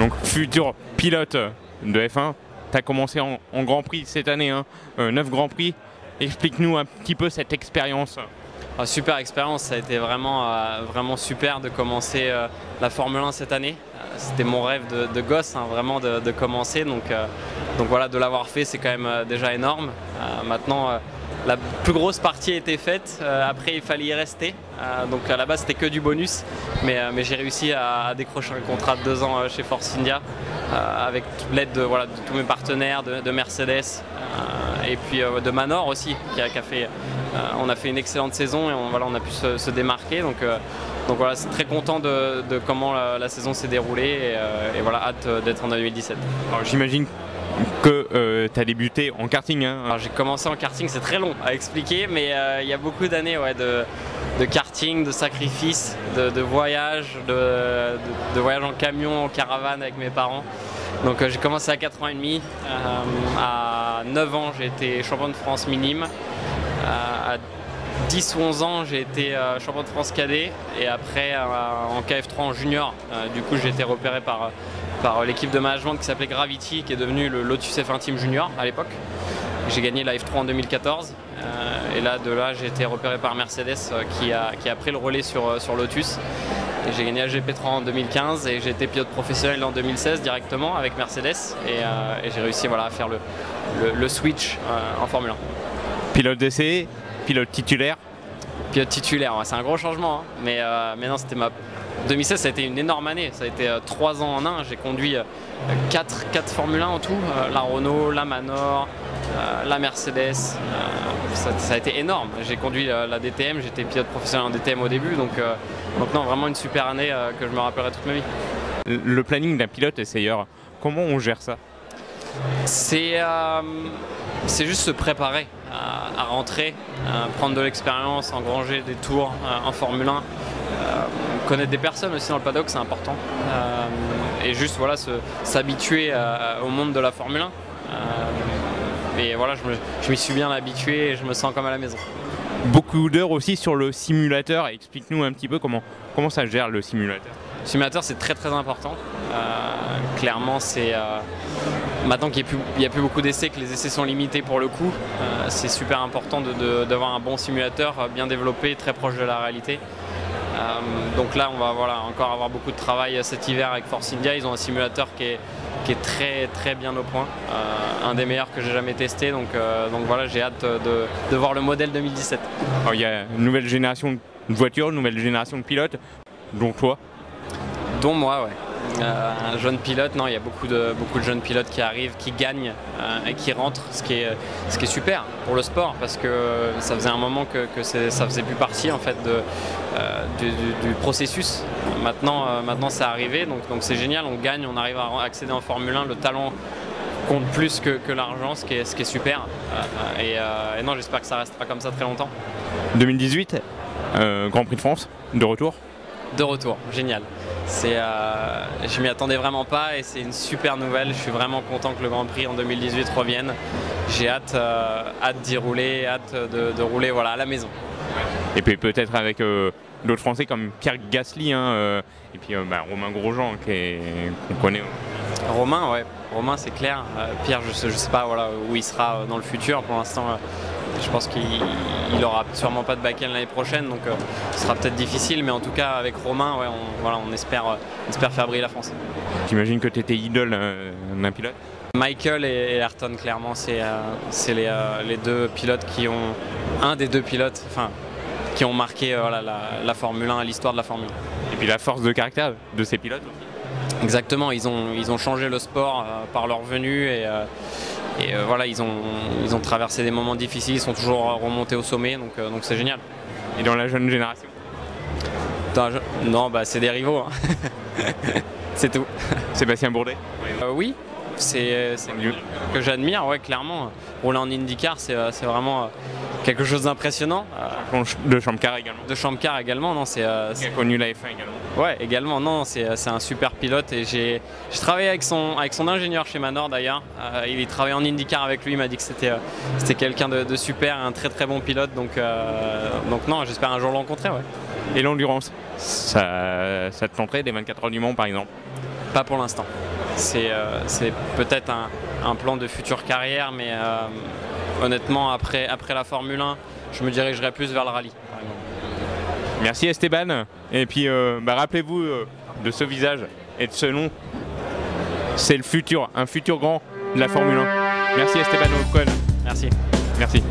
Donc futur pilote de F1, tu as commencé en Grand Prix cette année, hein, 9 Grands Prix. Explique-nous un petit peu cette expérience. Super expérience, ça a été vraiment super de commencer la Formule 1 cette année. C'était mon rêve de gosse, hein, vraiment de commencer, donc voilà, de l'avoir fait c'est quand même déjà énorme. Maintenant la plus grosse partie a été faite, après il fallait y rester, donc à la base c'était que du bonus, mais j'ai réussi à décrocher un contrat de 2 ans chez Force India, avec l'aide de tous mes partenaires, de Mercedes, et puis de Manor aussi, on a fait une excellente saison et on a pu se démarquer, donc voilà, c'est très content de comment la saison s'est déroulée, et voilà, hâte d'être en 2017. Alors j'imagine que tu as débuté en karting, hein. Alors j'ai commencé en karting, c'est très long à expliquer, mais il y a beaucoup d'années de karting, de sacrifices, de voyages, de voyages en camion, en caravane avec mes parents. Donc j'ai commencé à 4 ans et demi, à 9 ans j'ai été champion de France minime, à 10 ou 11 ans j'ai été champion de France cadet, et après en KF3 en junior, du coup j'ai été repéré par l'équipe de management qui s'appelait Gravity, qui est devenue le Lotus F1 Team Junior à l'époque. J'ai gagné la F3 en 2014, et de là j'ai été repéré par Mercedes, qui a pris le relais sur Lotus. Et j'ai gagné la GP3 en 2015 et j'ai été pilote professionnel en 2016 directement avec Mercedes, et j'ai réussi à faire le switch en Formule 1. Pilote d'essai, pilote titulaire. Pilote titulaire, c'est un gros changement, hein. Mais non, c'était 2016, ça a été une énorme année, ça a été 3 ans en 1, j'ai conduit 4 Formule 1 en tout, la Renault, la Manor, la Mercedes, ça a été énorme. J'ai conduit la DTM, j'étais pilote professionnel en DTM au début, donc non, vraiment une super année que je me rappellerai toute ma vie. Le planning d'un pilote essayeur, comment on gère ça? C'est juste se préparer à rentrer, prendre de l'expérience, engranger des tours en Formule 1, connaître des personnes aussi dans le paddock, c'est important, et juste s'habituer au monde de la Formule 1. Et voilà, je m'y suis bien habitué et je me sens comme à la maison. Beaucoup d'heures aussi sur le simulateur. Explique-nous un petit peu comment ça gère le simulateur. Le simulateur, c'est très important. Clairement, c'est maintenant qu'il n'y a plus beaucoup d'essais, que les essais sont limités pour le coup, c'est super important d'avoir un bon simulateur bien développé, très proche de la réalité. Donc là, on va encore avoir beaucoup de travail cet hiver avec Force India. Ils ont un simulateur qui est très bien au point, un des meilleurs que j'ai jamais testé, donc voilà, j'ai hâte de voir le modèle 2017. Alors, il y a une nouvelle génération de voitures, une nouvelle génération de pilotes, dont toi. Dont moi, ouais. Un jeune pilote, non, il y a beaucoup de jeunes pilotes qui arrivent, qui gagnent et qui rentrent, ce qui est super pour le sport, parce que ça faisait un moment que ça faisait plus partie en fait du processus. Maintenant c'est arrivé, donc c'est génial, on gagne, on arrive à accéder en Formule 1, le talent compte plus que l'argent, ce qui est super, et non, j'espère que ça restera comme ça très longtemps. 2018, Grand Prix de France, de retour. De retour, génial. Je m'y attendais vraiment pas et c'est une super nouvelle. Je suis vraiment content que le Grand Prix en 2018 revienne. J'ai hâte d'y rouler, hâte de rouler à la maison. Et puis peut-être avec d'autres Français comme Pierre Gasly, et puis Romain Grosjean qu'on connaît. Romain c'est clair. Pierre, je sais pas où il sera dans le futur. Pour l'instant, je pense qu'il aura sûrement pas de back-end l'année prochaine, donc ce sera peut-être difficile, mais en tout cas avec Romain, on espère faire briller la France. J'imagine que tu étais idole d'un pilote. Michael et Ayrton, clairement, c'est les deux pilotes un des deux pilotes qui ont marqué la Formule 1, l'histoire de la Formule 1. Et puis la force de caractère de ces pilotes. Exactement, ils ont changé le sport par leur venue, et ils ont traversé des moments difficiles, ils sont toujours remontés au sommet, donc c'est génial. Et dans la jeune génération? Non, c'est des rivaux, hein. C'est tout. Sébastien Bourdet? Oui, c'est que j'admire, ouais, clairement. Rouler en IndyCar, c'est vraiment quelque chose d'impressionnant. De Champ-Car également. De Champ-Car également, non, Qui a connu la F1 également. Ouais, également, non, c'est un super pilote, et j'ai travaillé avec son ingénieur chez Manor d'ailleurs. Il travaillait en IndyCar avec lui, il m'a dit que c'était quelqu'un de super, un très bon pilote, donc non, j'espère un jour le rencontrer, ouais. Et l'endurance, ça te tenterait des 24 heures du Mans par exemple? Pas pour l'instant. c'est peut-être un plan de future carrière, mais honnêtement, après la Formule 1, je me dirigerai plus vers le rallye, par exemple. Merci Esteban. Et puis rappelez-vous de ce visage et de ce nom. C'est le futur, un futur grand de la Formule 1. Merci Esteban Ocon. Merci. Merci.